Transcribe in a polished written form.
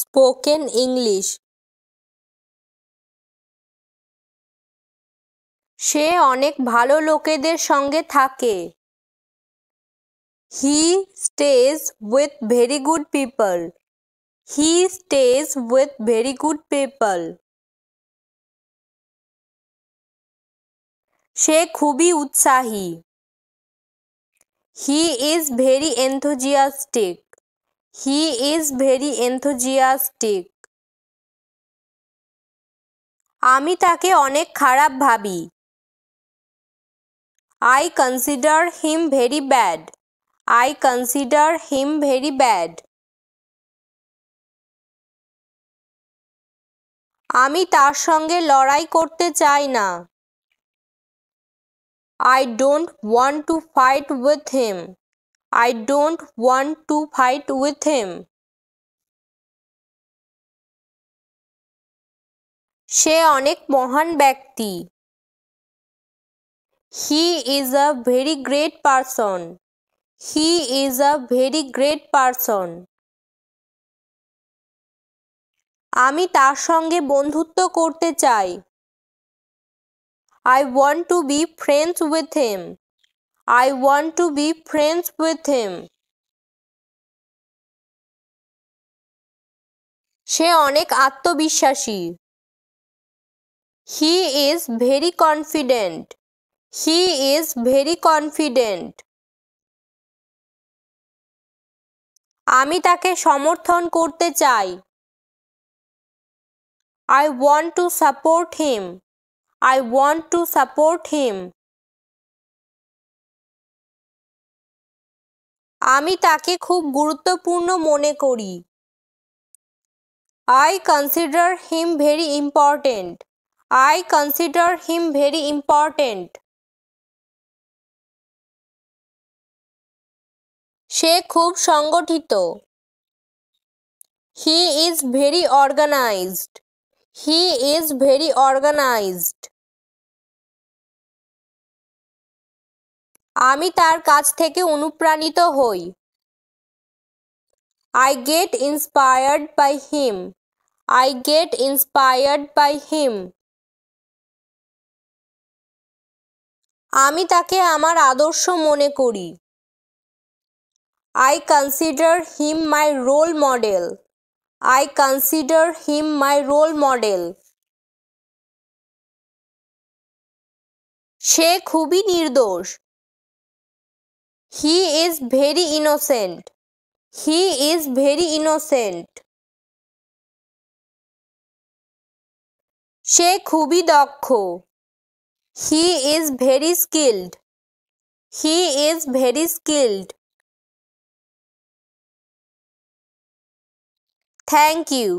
Spoken English. সে অনেক ভালো লোকেদের সঙ্গে থাকে। He stays with very good people. He stays with very good people. সে খুবই উৎসাহী। He is very enthusiastic. He is very enthusiastic. আমি তাকে অনেক খারাপ ভাবি। I consider him very bad. I consider him very bad. আমি তার সঙ্গে লড়াই করতে চাই না। I don't want to fight with him. I don't want to fight with him. সে অনেক মহান ব্যক্তি। He is a very great person. He is a very great person. আমি তার সঙ্গে বন্ধুত্ব করতে চাই। I want to be friends with him. I want to be friends with him. সে অনেক আত্মবিশ্বাসী। He is very confident. He is very confident. আমি তাকে সমর্থন করতে চাই। I want to support him. I want to support him. আমি তাকে খুব গুরুত্বপূর্ণ মনে করি। I consider him very important. I consider him very important. সে খুব সংগঠিত। He is very organized. He is very organized. আমি তার কাছ থেকে অনুপ্রাণিত হই। I get inspired by him. I get inspired by him. আমি তাকে আমার আদর্শ মনে করি। I consider him my role model. I consider him my role model. সে খুবই নির্দোষ। He is very innocent. He is very innocent. সে খুবই দক্ষ। He is very skilled. He is very skilled. Thank you.